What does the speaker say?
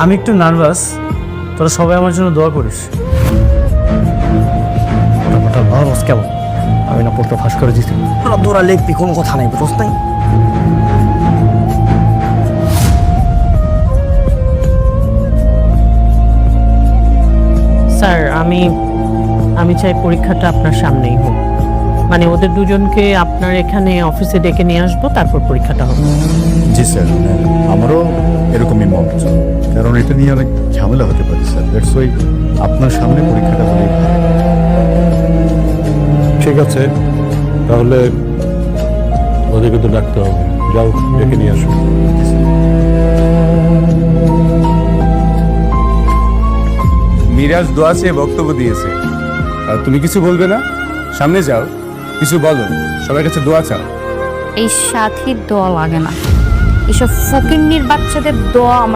আমি একটু নার্ভাস, তোরা সবাই আমার জন্য দোয়া করিস। নার্ভাস কেমন? আমি না পড়তে ফাঁস করে দিচ্ছি। তোরা দৌড়া লিখবি, কোনো কথা নাই, বুঝছ নাই? স্যার আমি চাই পরীক্ষাটা আপনার সামনেই হোক, মানে ওদের দুজনকে আপনার এখানে অফিসে ডেকে নিয়ে আসবো, তারপর পরীক্ষাটা হবে। জি স্যার, আমারও এরকমই মত, কারণ এটা নিয়ে অনেক ঝামেলা হতে পারে স্যার। দ্যাটস ওয়াই আপনার সামনে পরীক্ষাটা হলে। ঠিক আছে, তাহলে ওদেরকে তো ডাকতে হবে। যাও, ডেকে নিয়ে আসো। মিরাজ দোয়া চেয়ে বক্তব্য দিয়েছে, আর তুমি কিছু বলবে না? সামনে যাও, কিছু বলো, সবার কাছে দোয়া চাও। এই সাথীর দোয়া লাগে না, এসব ফকিন্নির বাচ্চাদের দোয়া